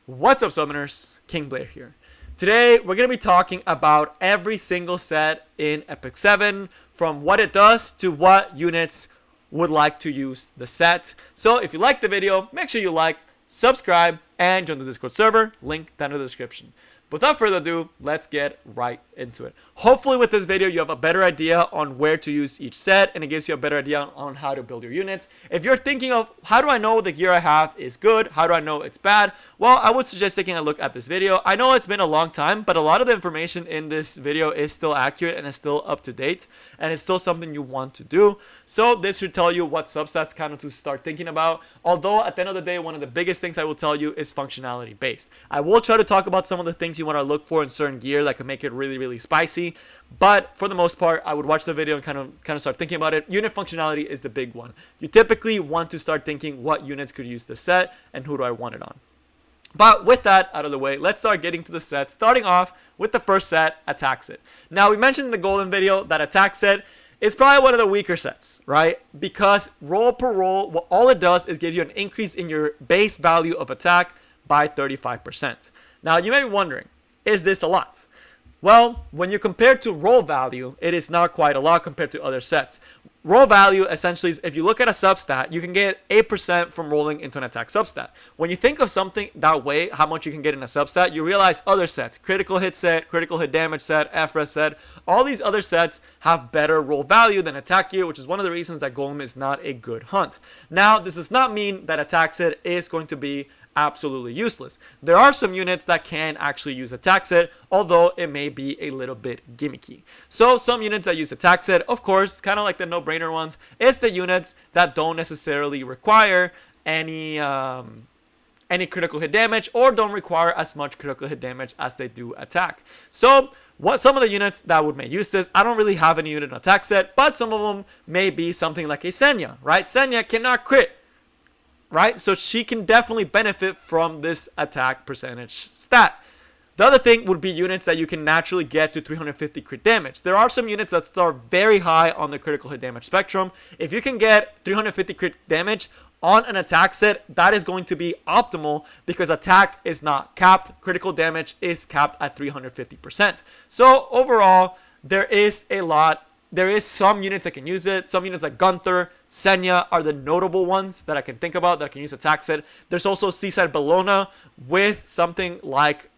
What's up, summoners? King Blair here. Today, we're going to be talking about every single set in Epic 7, from what it does to what units would like to use the set. So if you like the video, make sure you like, subscribe, and join the Discord server, link down in the description. Without further ado, let's get right into it. Hopefully with this video, you have a better idea on where to use each set, and it gives you a better idea on how to build your units. If you're thinking of, how do I know the gear I have is good? How do I know it's bad? Well, I would suggest taking a look at this video. I know it's been a long time, but a lot of the information in this video is still accurate and is still up to date, and it's still something you want to do. So this should tell you what substats kind of to start thinking about. Although at the end of the day, one of the biggest things I will tell you is functionality based. I will try to talk about some of the things you want to look for in certain gear that can make it really, really spicy. But for the most part, I would watch the video and kind of start thinking about it. Unit functionality is the big one. You typically want to start thinking what units could use the set and who do I want it on. But with that out of the way, let's start getting to the set, starting off with the first set, Attack Set. Now, we mentioned in the Golden video that Attack Set is probably one of the weaker sets, right? Because roll per roll, well, all it does is give you an increase in your base value of attack by 35%. Now, you may be wondering, is this a lot? Well, when you compare to roll value, it is not quite a lot compared to other sets. Roll value essentially is, if you look at a substat, you can get 8% from rolling into an attack substat. When you think of something that way, how much you can get in a substat, you realize other sets, critical hit set, critical hit damage set, FRS set, all these other sets have better roll value than attack gear, which is one of the reasons that Golem is not a good hunt. Now, this does not mean that attack set is going to be absolutely useless. There are some units that can actually use attack set, although it may be a little bit gimmicky. So some units that use attack set, of course, kind of like the no-brainer ones, is the units that don't necessarily require any critical hit damage or don't require as much critical hit damage as they do attack. So what some of the units that would may use this, I don't really have any unit in attack set, but some of them may be something like a Senya, right? Senya cannot crit, right? So she can definitely benefit from this attack percentage stat. The other thing would be units that you can naturally get to 350 crit damage. There are some units that start very high on the critical hit damage spectrum. If you can get 350 crit damage on an attack set, that is going to be optimal because attack is not capped. Critical damage is capped at 350%. So overall, there is some units that can use it. Some units like Gunther, Senya are the notable ones that I can think about that can use attack set. There's also Seaside Bellona with something like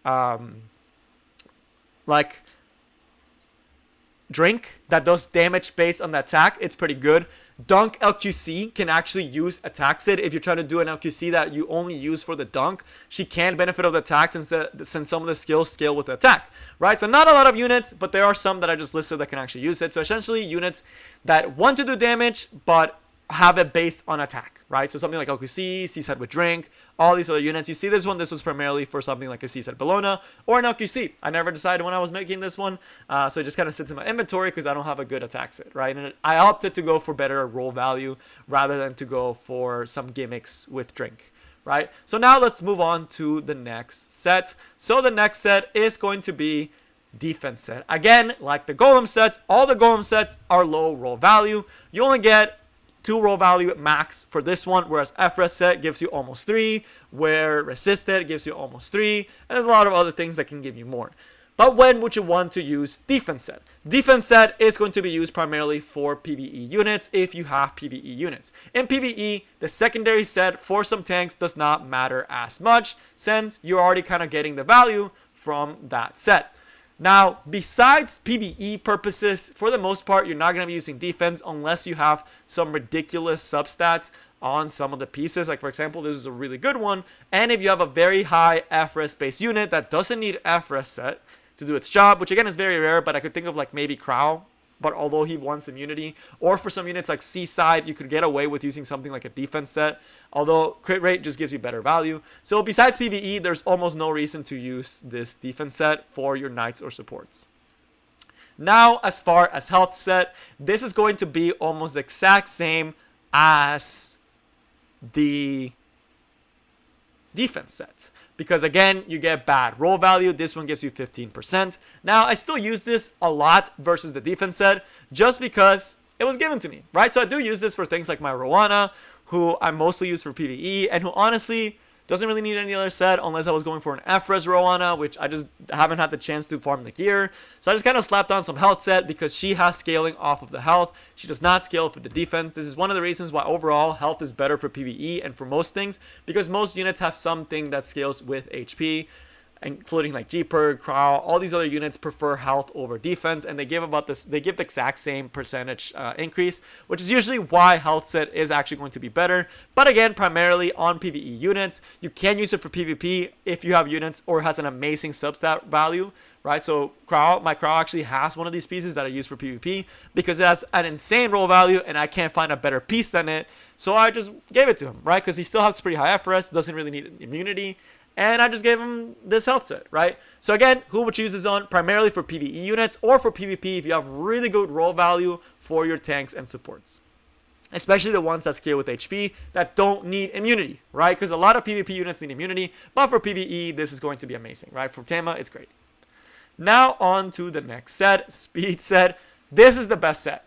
Drink that does damage based on the attack. It's pretty good. Dunk LQC can actually use attack set. If you're trying to do an LQC that you only use for the dunk, she can benefit of the attack since some of the skills scale with the attack, right? So not a lot of units, but there are some that I just listed that can actually use it. So essentially units that want to do damage but have it based on attack, right? So something like LQC, Seaside with Drink, all these other units. You see this one, this was primarily for something like a Seaside Bellona or an LQC. I never decided when I was making this one, so it just kind of sits in my inventory because I don't have a good attack set, right? And I opted to go for better roll value rather than to go for some gimmicks with Drink, right? So now let's move on to the next set. So the next set is going to be defense set. Again, like the Golem sets, all the Golem sets are low roll value. You only get 2 roll value max for this one, whereas FRS set gives you almost 3, where Resisted gives you almost 3, and there's a lot of other things that can give you more. But when would you want to use defense set? Defense set is going to be used primarily for PvE units if you have PvE units. In PvE, the secondary set for some tanks does not matter as much since you're already kind of getting the value from that set. Now, besides PvE purposes, for the most part, you're not going to be using defense unless you have some ridiculous substats on some of the pieces. Like, for example, this is a really good one. And if you have a very high FRS-based unit that doesn't need FRS set to do its job, which again is very rare, but I could think of like maybe Crow, but although he wants immunity, or for some units like Seaside, you could get away with using something like a defense set, although crit rate just gives you better value. So besides PvE, there's almost no reason to use this defense set for your knights or supports. Now, as far as health set, this is going to be almost the exact same as the defense set. Because again, you get bad roll value. This one gives you 15%. Now, I still use this a lot versus the defense set just because it was given to me, right? So I do use this for things like my Rowana, who I mostly use for PvE, and who honestly Doesn't really need any other set unless I was going for an F-Res Rowana, which I just haven't had the chance to farm the gear. So I just kind of slapped on some health set because she has scaling off of the health. She does not scale for the defense. This is one of the reasons why overall health is better for PvE and for most things, because most units have something that scales with HP, including like G-Perg, Crow, all these other units prefer health over defense, and they give the exact same percentage increase, which is usually why health set is actually going to be better. But again, primarily on PvE units. You can use it for PvP if you have units or has an amazing substat value, right? So my Crow actually has one of these pieces that I use for PvP because it has an insane roll value and I can't find a better piece than it. So I just gave it to him, right? Because he still has pretty high FRS, doesn't really need immunity. And I just gave him this health set, right? So again, who would choose this on? Primarily for PvE units or for PvP if you have really good roll value for your tanks and supports. Especially the ones that scale with HP that don't need immunity, right? Because a lot of PvP units need immunity, but for PvE, this is going to be amazing, right? For Tema, it's great. Now on to the next set, Speed set. This is the best set.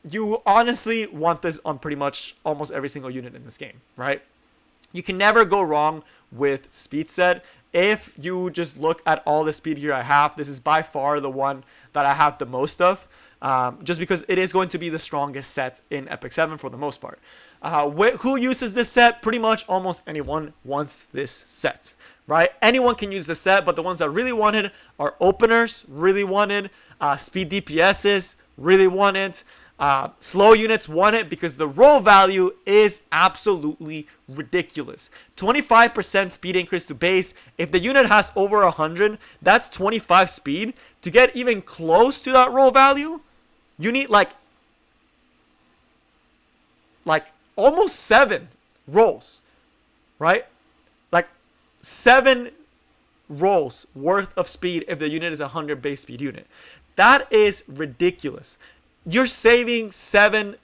You honestly want this on pretty much almost every single unit in this game, right? You can never go wrong with Speed set. If you just look at all the speed gear I have, this is by far the one that I have the most of, just because it is going to be the strongest set in Epic 7 for the most part. Who uses this set? Pretty much almost anyone wants this set, right? Anyone can use this set, but the ones that really want it are openers, really want it, speed DPSs, really want it. Slow units want it because the roll value is absolutely ridiculous. 25% speed increase to base. If the unit has over 100, that's 25 speed. To get even close to that roll value, you need like almost 7 rolls, right? Like 7 rolls worth of speed if the unit is a 100 base speed unit. That is ridiculous. You're saving 7,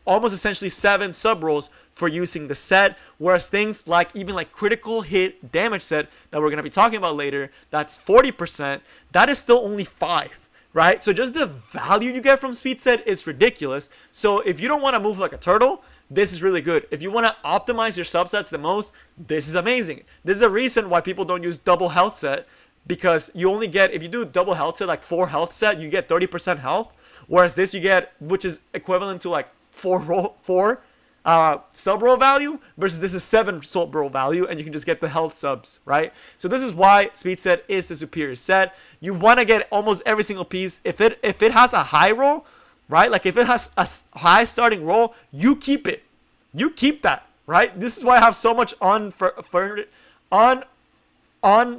almost essentially 7 sub rolls for using the set, whereas things like even like critical hit damage set that we're going to be talking about later, that's 40%, that is still only 5, right? So just the value you get from speed set is ridiculous. So if you don't want to move like a turtle, this is really good. If you want to optimize your subsets the most, this is amazing. This is the reason why people don't use double health set, because you only get, if you do double health set, like 4 health set, you get 30% health. Whereas this you get, which is equivalent to like 4 sub roll value, versus this is 7 sub roll value, and you can just get the health subs, right? So this is why speed set is the superior set. You want to get almost every single piece. If it has a high roll, right? Like if it has a high starting roll, you keep it. You keep that, right? This is why I have so much on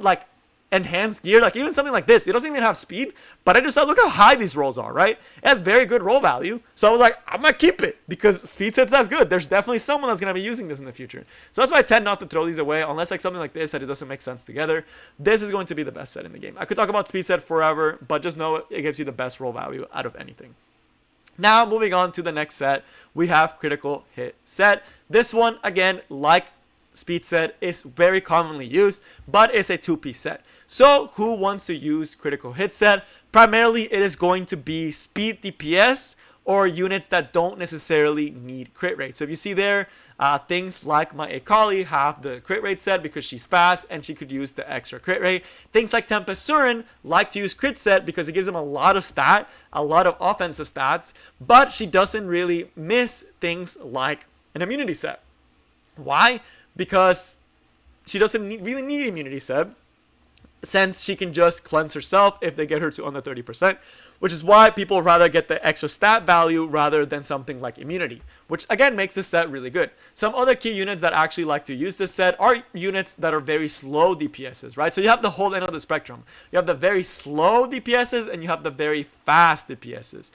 like enhanced gear, like even something like this. It doesn't even have speed, but I just thought, look how high these rolls are, right? It has very good roll value. So I was like, I'm gonna keep it because speed set's that's good. There's definitely someone that's gonna be using this in the future. So that's why I tend not to throw these away unless like something like this that it doesn't make sense together. This is going to be the best set in the game. I could talk about speed set forever, but just know it gives you the best roll value out of anything. Now moving on to the next set, we have critical hit set. This one, again, like speed set, is very commonly used, but it's a 2-piece set. So who wants to use critical hit set? Primarily, it is going to be speed DPS or units that don't necessarily need crit rate. So if you see there, things like my Akali have the crit rate set because she's fast and she could use the extra crit rate. Things like Tempest Surin like to use crit set because it gives them a lot of offensive stats, but she doesn't really miss things like an immunity set. Why? Because she doesn't really need immunity set, since she can just cleanse herself if they get her to under 30%, which is why people rather get the extra stat value rather than something like immunity, which again makes this set really good. Some other key units that actually like to use this set are units that are very slow DPSs, right? So you have the whole end of the spectrum. You have the very slow DPSs and you have the very fast DPSs.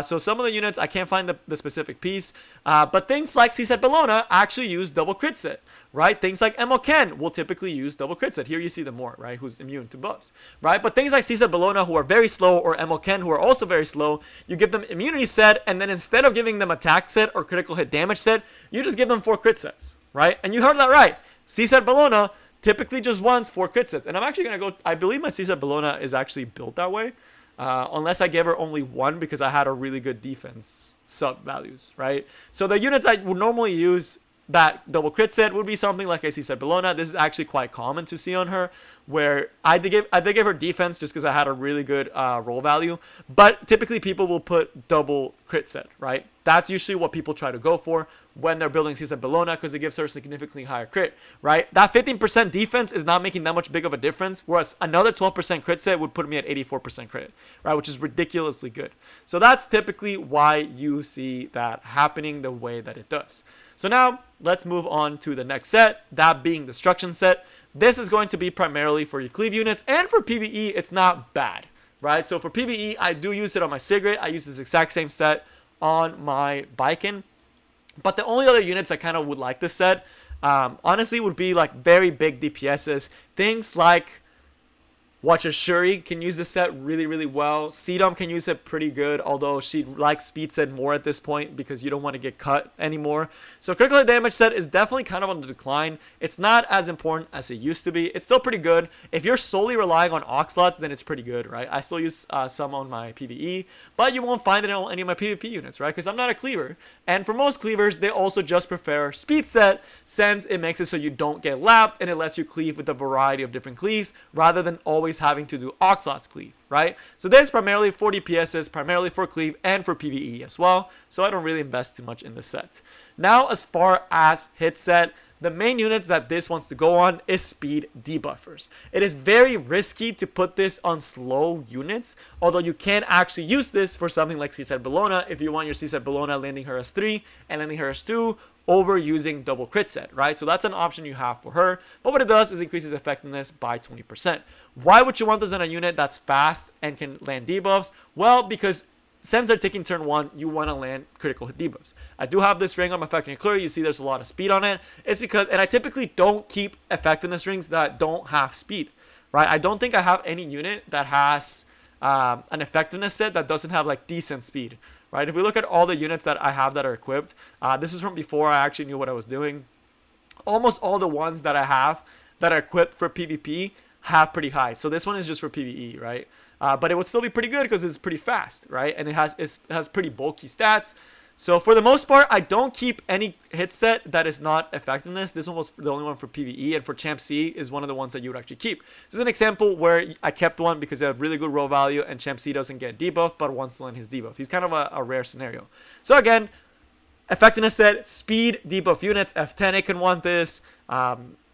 So some of the units, I can't find the specific piece, but things like CSET Bellona actually use double crit set, right? Things like Ken will typically use double crit set. Here you see them more, right? Who's immune to buffs, right? But things like CSET Bellona who are very slow, or Ken who are also very slow, you give them immunity set, and then instead of giving them attack set or critical hit damage set, you just give them 4 crit sets, right? And you heard that right. CSET Bellona typically just wants 4 crit sets. And I'm actually going to go, I believe my CSET Bellona is actually built that way. Unless I gave her only 1 because I had a really good defense sub values, right? So the units I would normally use that double crit set would be something like I see said Bellona. This is actually quite common to see on her, where I did give her defense just because I had a really good roll value. But typically people will put double crit set, right? That's usually what people try to go for when they're building Cisa Bellona because it gives her a significantly higher crit, right? That 15% defense is not making that much big of a difference, whereas another 12% crit set would put me at 84% crit, right? Which is ridiculously good. So that's typically why you see that happening the way that it does. So now let's move on to the next set, that being Destruction set. This is going to be primarily for your cleave units, and for PvE, it's not bad, right? So for PvE, I do use it on my Sigrid. I use this exact same set on my Baiken. But the only other units that kind of would like this set, honestly, would be like very big DPSs. Things like Watcher Shuri can use this set really, really well. Sedum can use it pretty good, although she likes speed set more at this point because you don't want to get cut anymore. So critical damage set is definitely kind of on the decline. It's not as important as it used to be. It's still pretty good. If you're solely relying on Oxlots, then it's pretty good, right? I still use some on my PvE, but you won't find it on any of my PvP units, right? Because I'm not a cleaver. And for most cleavers, they also just prefer speed set since it makes it so you don't get lapped and it lets you cleave with a variety of different cleaves rather than always having to do Oxlot's cleave, right? So this is primarily for DPSs, primarily for cleave, and for PvE as well. So I don't really invest too much in the set. Now, as far as hit set, the main units that this wants to go on is speed debuffers. It is very risky to put this on slow units, although you can actually use this for something like C-Set Bellona if you want your C-Set Bellona landing her as 3 and landing her as 2 over using double crit set, right? So that's an option you have for her, but what it does is increases effectiveness by 20%. Why would you want this on a unit that's fast and can land debuffs? Well, because since they're taking turn 1, you want to land critical hit debuffs. I do have this ring on my Effectiveness Clear. You see there's a lot of speed on it. It's because, and I typically don't keep effectiveness rings that don't have speed, right? I don't think I have any unit that has an effectiveness set that doesn't have like decent speed, right? If we look at all the units that I have that are equipped, this is from before I actually knew what I was doing. Almost all the ones that I have that are equipped for PvP have pretty high. So this one is just for PvE, right? But it would still be pretty good because it's pretty fast, right? And it has pretty bulky stats. So for the most part, I don't keep any hit set that is not effectiveness. This one was the only one for PvE, and for Champ C is one of the ones that you would actually keep. This is an example where I kept one because they have really good roll value, and Champ C doesn't get debuff, but wants to land his debuff. He's kind of a rare scenario. So again, effectiveness set, speed, debuff units, F10 can want this,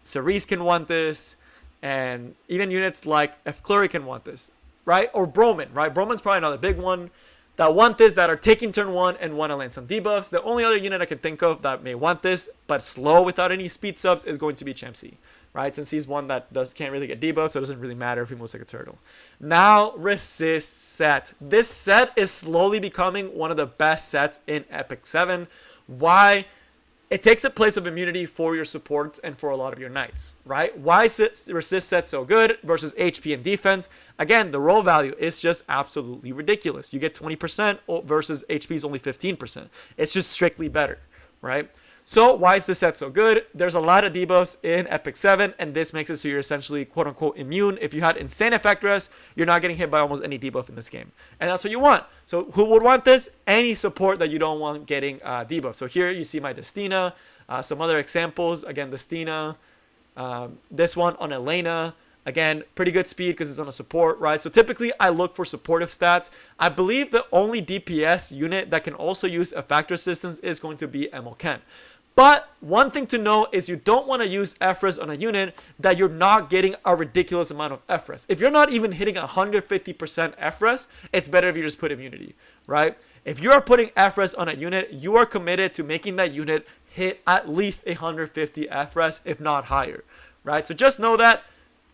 Cerise can want this, and even units like F Clury can want this, right? Or Broman, right? Broman's probably another big one that want this, that are taking turn 1 and want to land some debuffs. The only other unit I can think of that may want this, but slow without any speed subs, is going to be Champ C, right? Since he's one that can't really get debuffs, so it doesn't really matter if he moves like a turtle. Now, Resist set. This set is slowly becoming one of the best sets in Epic 7. Why? It takes the place of immunity for your supports and for a lot of your knights, right? Why is Resist set so good versus HP and defense? Again, the roll value is just absolutely ridiculous. You get 20% versus HP is only 15%. It's just strictly better, right? So why is this set so good? There's a lot of debuffs in Epic 7, and this makes it so you're essentially quote-unquote immune. If you had insane effect rest, you're not getting hit by almost any debuff in this game. And that's what you want. So who would want this? Any support that you don't want getting debuff. So here you see my Destina, some other examples. Again, Destina, this one on Elena. Again, pretty good speed because it's on a support, right? So typically I look for supportive stats. I believe the only DPS unit that can also use effect resistance is going to be Emoken. But one thing to know is you don't want to use F-Res on a unit that you're not getting a ridiculous amount of F-Res. If you're not even hitting 150% F-Res, it's better if you just put immunity, right? If you are putting F-Res on a unit, you are committed to making that unit hit at least 150 F-Res, if not higher, right? So just know that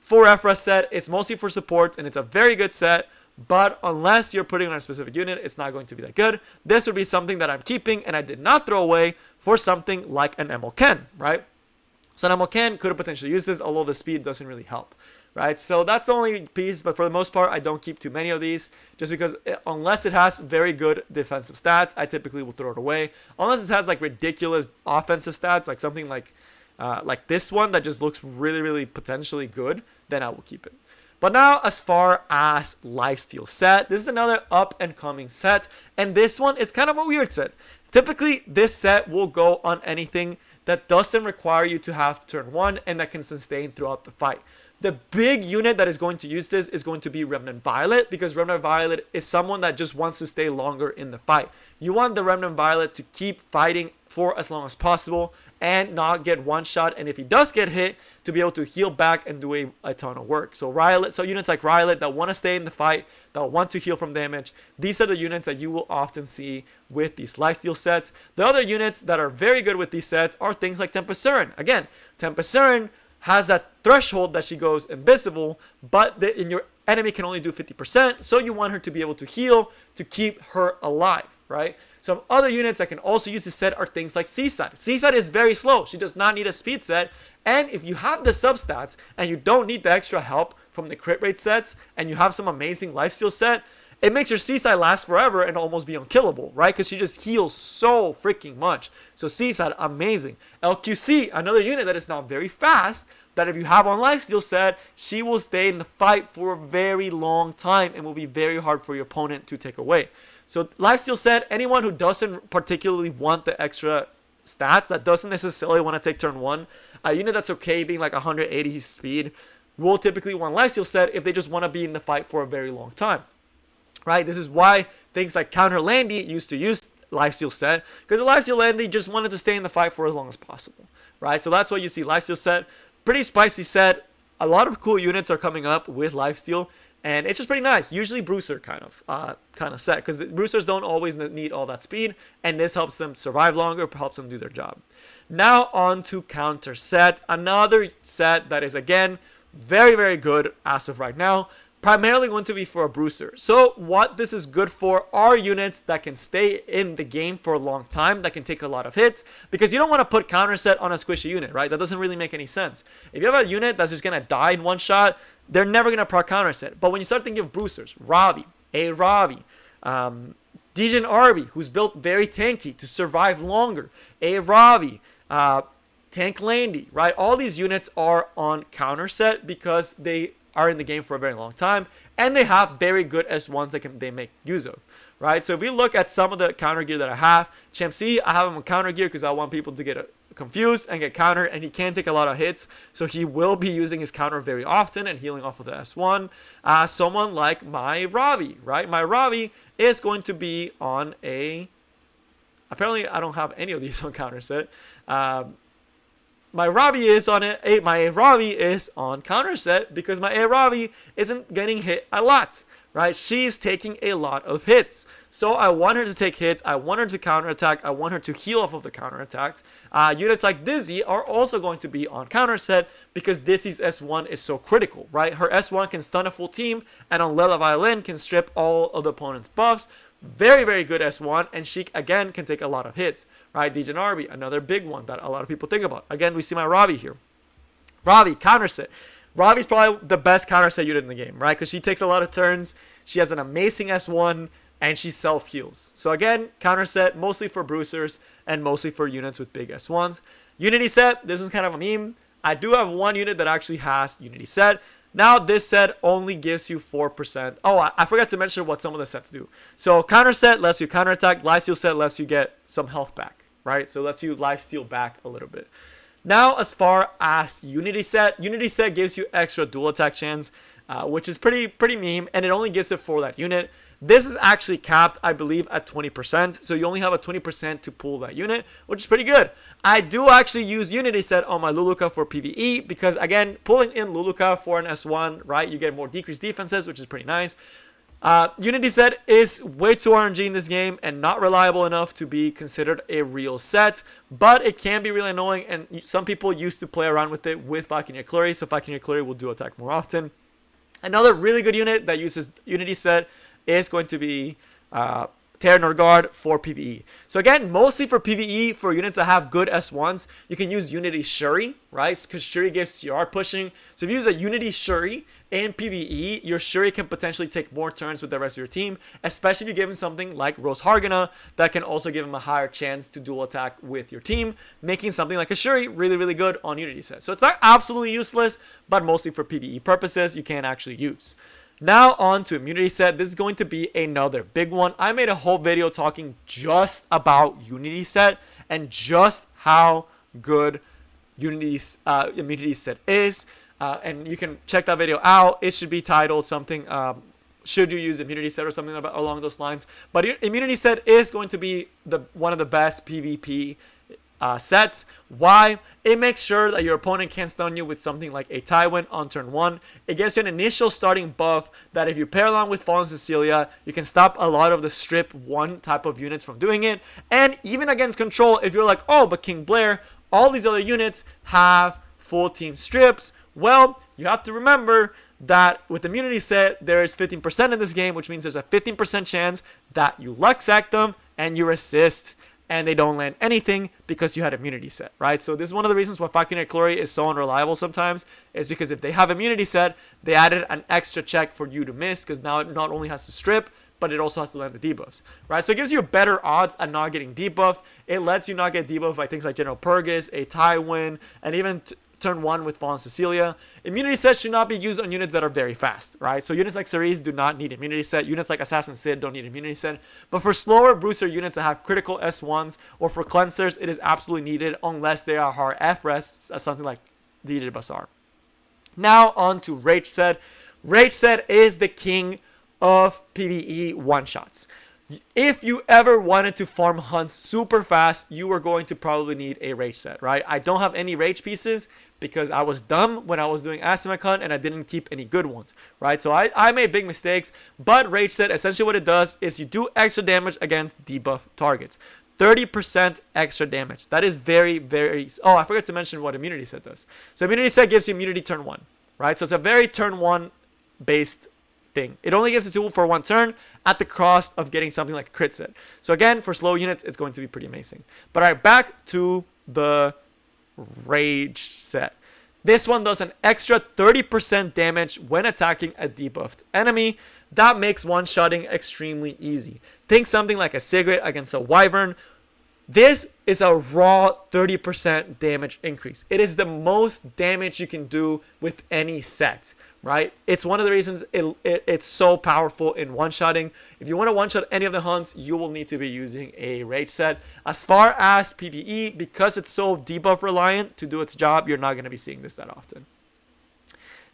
for F-Res set, it's mostly for support, and it's a very good set. But unless you're putting on a specific unit, it's not going to be that good. This would be something that I'm keeping and I did not throw away for something like an Emoken, right? So an Emoken could have potentially used this, although the speed doesn't really help, right? So that's the only piece, but for the most part, I don't keep too many of these just because unless it has very good defensive stats, I typically will throw it away. Unless it has like ridiculous offensive stats, like something like this one that just looks really, really potentially good, then I will keep it. But now, as far as Lifesteal set, this is another up-and-coming set, and this one is kind of a weird set. Typically, this set will go on anything that doesn't require you to have turn 1 and that can sustain throughout the fight. The big unit that is going to use this is going to be Remnant Violet, because Remnant Violet is someone that just wants to stay longer in the fight. You want the Remnant Violet to keep fighting for as long as possible and not get one shot, and if he does get hit, to be able to heal back and do a ton of work. So units like Rylot that want to stay in the fight, that want to heal from damage, these are the units that you will often see with these Lifesteal sets. The other units that are very good with these sets are things like Tempest Surin. Again, Tempest Surin has that threshold that she goes invisible, but your enemy can only do 50%, so you want her to be able to heal to keep her alive, right? Some other units that can also use this set are things like Seaside. Seaside is very slow. She does not need a speed set, and if you have the substats and you don't need the extra help from the crit rate sets and you have some amazing Lifesteal set, it makes your Seaside last forever and almost be unkillable, right? Because she just heals so freaking much. So Seaside, amazing. LQC, another unit that is not very fast, that if you have on Lifesteal set, she will stay in the fight for a very long time and will be very hard for your opponent to take away. So Lifesteal set, anyone who doesn't particularly want the extra stats, that doesn't necessarily want to take turn 1, a unit that's okay being like 180 speed, will typically want Lifesteal set if they just want to be in the fight for a very long time. Right? This is why things like Counter Landy used to use Lifesteal set, because the Lifesteal Landy just wanted to stay in the fight for as long as possible. Right? So that's why you see Lifesteal set. Pretty spicy set. A lot of cool units are coming up with Lifesteal, and it's just pretty nice. Usually Bruiser kind of set, because the Bruisers don't always need all that speed, and this helps them survive longer, helps them do their job. Now on to Counter set. Another set that is, again, very, very good as of right now. Primarily going to be for a Bruiser. So what this is good for are units that can stay in the game for a long time, that can take a lot of hits, because you don't want to put Counter set on a squishy unit, right? That doesn't really make any sense. If you have a unit that's just going to die in one shot, they're never going to proc Counter set. But when you start thinking of Bruisers, Ravi, Degen Arby, who's built very tanky to survive longer, Ravi, Tank Landy, right? All these units are on Counter set because they are in the game for a very long time, and they have very good S1s that they make use of, right? So if we look at some of the counter gear that I have, Champ C, I have him on counter gear because I want people to get confused and get countered, and he can take a lot of hits, so he will be using his counter very often and healing off of the S1. Someone like my Ravi, right? My Ravi is going to be on apparently I don't have any of these on counter set. My Ravi is on it. My Ravi is on counter set because my Ravi isn't getting hit a lot, right? She's taking a lot of hits. So I want her to take hits. I want her to counterattack. I want her to heal off of the counterattacks. Units like Dizzy are also going to be on counter set because Dizzy's S1 is so critical, right? Her S1 can stun a full team, and on Lela Violin can strip all of the opponent's buffs. Very, very good S1, and she, again, can take a lot of hits, right? Degen Arby, another big one that a lot of people think about. Again, we see my Ravi here. Ravi, counter set. Ravi's probably the best counter set unit in the game, right? Because she takes a lot of turns, she has an amazing S1, and she self-heals. So again, counter set, mostly for Bruisers, and mostly for units with big S1s. Unity set, this is kind of a meme. I do have one unit that actually has Unity set. Now, this set only gives you 4%. Oh, I forgot to mention what some of the sets do. So, counter set lets you counterattack. Lifesteal set lets you get some health back, right? So, lets you lifesteal back a little bit. Now, as far as Unity set gives you extra dual attack chance, which is pretty meme, and it only gives it for that unit. This is actually capped, I believe, at 20%. So you only have a 20% to pull that unit, which is pretty good. I do actually use Unity set on my Luluka for PvE because, again, pulling in Luluka for an S1, right, you get more decreased defenses, which is pretty nice. Unity set is way too RNG in this game and not reliable enough to be considered a real set, but it can be really annoying, and some people used to play around with it with Valkyria Clary, so Valkyria Clary will do attack more often. Another really good unit that uses Unity set is going to be Terra Norgard for PvE. So again, mostly for PvE, for units that have good S1s, you can use Unity Shuri, right? Because Shuri gives CR pushing. So if you use a Unity Shuri in PvE, your Shuri can potentially take more turns with the rest of your team, especially if you give him something like Rose Hargana that can also give him a higher chance to dual attack with your team, making something like a Shuri really, really good on Unity set. So it's not absolutely useless, but mostly for PvE purposes, you can actually use. Now on to immunity set. This is going to be another big one. I made a whole video talking just about unity set and just how good immunity set is. And you can check that video out. It should be titled something, should you use immunity set or something along those lines. But immunity set is going to be one of the best PvP sets. Why? It makes sure that your opponent can't stun you with something like a Tywin on turn 1. It gives you an initial starting buff that if you pair along with Fallen Cecilia, you can stop a lot of the strip 1 type of units from doing it. And even against control, if you're like, oh, but King Blair, all these other units have full team strips. Well, you have to remember that with immunity set, there is 15% in this game, which means there's a 15% chance that you luck sack them and you assist and they don't land anything because you had immunity set, right? So this is one of the reasons why Falconer Glory is so unreliable sometimes, is because if they have immunity set, they added an extra check for you to miss, because now it not only has to strip, but it also has to land the debuffs, right? So it gives you better odds at not getting debuffed. It lets you not get debuffed by things like General Purgus, a Tywin, and even turn 1 with Fallen Cecilia. Immunity set should not be used on units that are very fast, right? So units like Cerise do not need immunity set. Units like Assassin Sid don't need immunity set. But for slower bruiser units that have critical S1s, or for cleansers, it is absolutely needed unless they are hard F-res, something like DJ Bazaar. Now on to Rage set. Rage set is the king of PvE one-shots. If you ever wanted to farm hunts super fast, you are going to probably need a Rage set, right? I don't have any Rage pieces because I was dumb when I was doing Asimec Hunt and I didn't keep any good ones, right? So I made big mistakes, but Rage set, essentially what it does is you do extra damage against debuff targets. 30% extra damage. That is very, very... Oh, I forgot to mention what immunity set does. So immunity set gives you immunity turn 1, right? So it's a very turn 1 based thing. It only gives it to for 1 turn at the cost of getting something like a crit set. So again, for slow units, it's going to be pretty amazing. But all right, back to the Rage set. This one does an extra 30% damage when attacking a debuffed enemy. That makes one-shotting extremely easy. Think something like a Sigrid against a Wyvern. This is a raw 30% damage increase. It is the most damage you can do with any set, right? It's one of the reasons it's so powerful in one-shotting. If you want to one-shot any of the hunts, you will need to be using a Rage set. As far as PvE, because it's so debuff reliant to do its job, you're not going to be seeing this that often.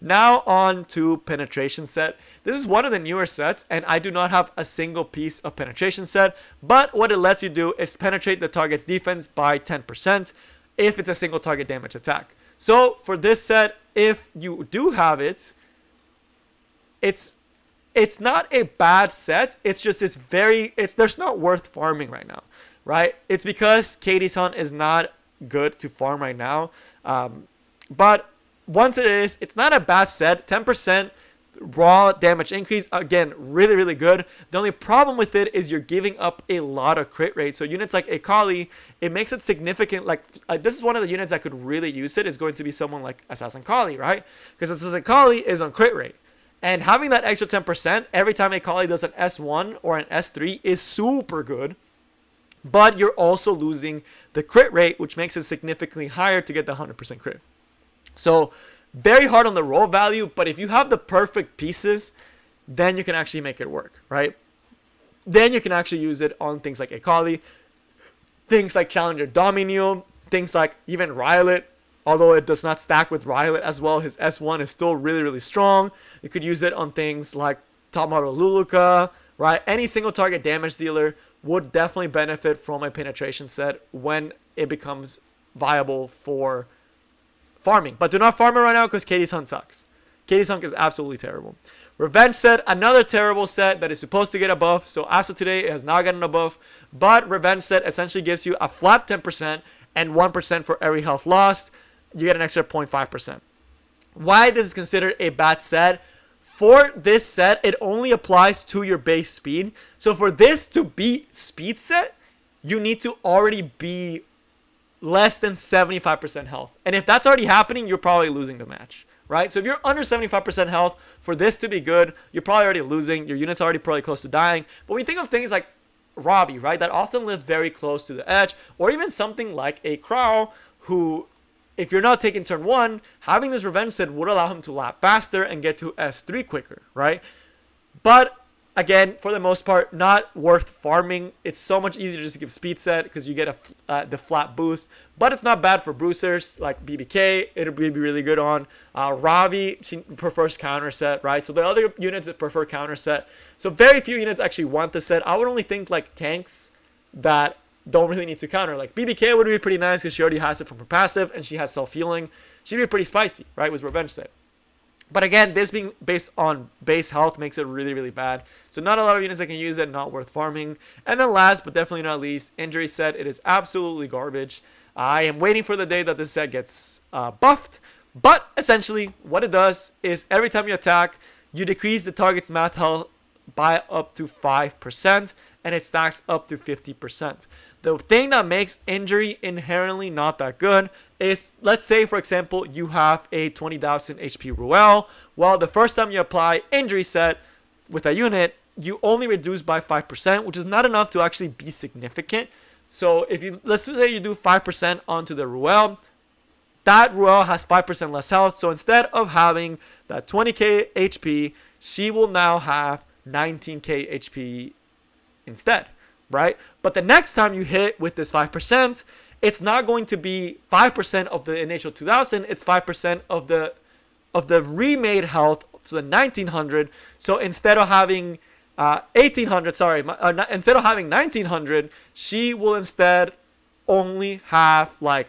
Now on to Penetration set. This is one of the newer sets, and I do not have a single piece of Penetration set, but what it lets you do is penetrate the target's defense by 10% if it's a single target damage attack. So for this set, if you do have it, it's not a bad set. It's just there's not worth farming right now, right? It's because Katie's Hunt is not good to farm right now, but once it is, it's not a bad set. 10% raw damage increase, again, really, really good. The only problem with it is you're giving up a lot of crit rate. So units like Akali, it makes it significant. Like this is one of the units that could really use it, is going to be someone like Assassin Kali, right? Because Assassin Kali is on crit rate. And having that extra 10% every time Akali does an S1 or an S3 is super good. But you're also losing the crit rate, which makes it significantly higher to get the 100% crit. So very hard on the roll value, but if you have the perfect pieces, then you can actually make it work, right? Then you can actually use it on things like Akali, things like Challenger Dominion, things like even Rylot. Although it does not stack with Rylot as well, his S1 is still really, really strong. You could use it on things like top model Luluka, right? Any single target damage dealer would definitely benefit from a penetration set when it becomes viable for farming. But do not farm it right now because Katie's Hunt sucks. Katie's Hunt is absolutely terrible. Revenge set, another terrible set that is supposed to get a buff. So as of today, it has not gotten a buff. But Revenge set essentially gives you a flat 10% and 1% for every health lost. You get an extra 0.5%. Why this is considered a bad set? For this set, it only applies to your base speed. So for this to be speed set, you need to already be less than 75% health. And if that's already happening, you're probably losing the match, right? So if you're under 75% health, for this to be good, you're probably already losing. Your unit's already probably close to dying. But when you think of things like Robbie, right, that often live very close to the edge, or even something like a Crow, who, if you're not taking turn 1, having this Revenge set would allow him to lap faster and get to S3 quicker, right? But Again, for the most part, not worth farming. It's so much easier just to give speed set because you get the flat boost. But it's not bad for bruisers like BBK. It'll be really good on Ravi. She prefers counter set, right? So the other units that prefer counter set. So very few units actually want the set. I would only think like tanks that don't really need to counter. Like BBK would be pretty nice because she already has it from her passive and she has self-healing. She'd be pretty spicy, right, with Revenge set. But again, this being based on base health makes it really, really bad. So not a lot of units that can use it, not worth farming. And then last, but definitely not least, injury set. It is absolutely garbage. I am waiting for the day that this set gets buffed. But essentially, what it does is every time you attack, you decrease the target's math health by up to 5%, and it stacks up to 50%. The thing that makes injury inherently not that good is, let's say, for example, you have a 20,000 HP Ruel. Well, the first time you apply injury set with a unit, you only reduce by 5%, which is not enough to actually be significant. So if you, let's say you do 5% onto the Ruel, that Ruel has 5% less health. So instead of having that 20k HP, she will now have 19k HP instead, right? But the next time you hit with this 5%, it's not going to be 5% of the initial 2000, it's 5% of the remade health, so the 1900. So instead of having 1800, instead of having 1900, she will instead only have like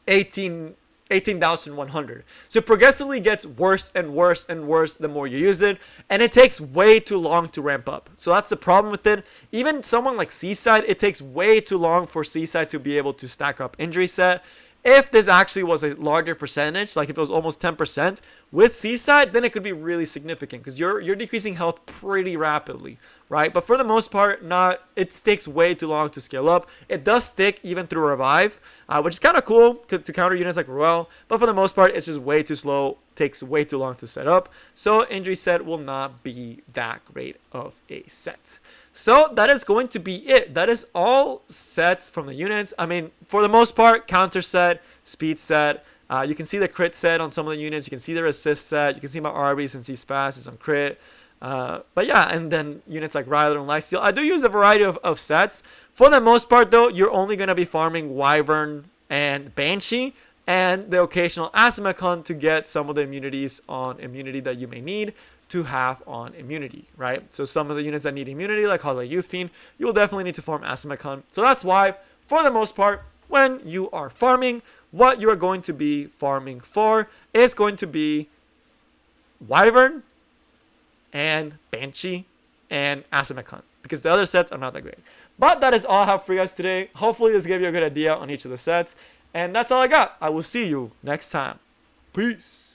18,100. So it progressively gets worse and worse and worse the more you use it, and it takes way too long to ramp up. So that's the problem with it. Even someone like Seaside, it takes way too long for Seaside to be able to stack up injury set. If this actually was a larger percentage, like if it was almost 10% with Seaside, then it could be really significant because you're decreasing health pretty rapidly, right? But for the most part, not. It takes way too long to scale up. It does stick even through Revive, which is kind of cool to counter units like Ruel. But for the most part, it's just way too slow. Takes way too long to set up. So injury set will not be that great of a set. So that is going to be it. That is all sets from the units. I mean, for the most part, counter set, speed set. You can see the crit set on some of the units. You can see the resist set. You can see my Arby since he's fast is on crit. But yeah, and then units like Ryler and Lifesteal. I do use a variety of sets. For the most part, though, you're only going to be farming Wyvern and Banshee and the occasional Asimekon to get some of the immunities on immunity that you may need to have on immunity, right? So some of the units that need immunity, like Hollow Youthfiend, you will definitely need to farm Asimekon. So that's why, for the most part, when you are farming, what you are going to be farming for is going to be Wyvern and Banshee and Asimekon, because the other sets are not that great. But that is all I have for you guys today. Hopefully this gave you a good idea on each of the sets. And that's all I got. I will see you next time. Peace.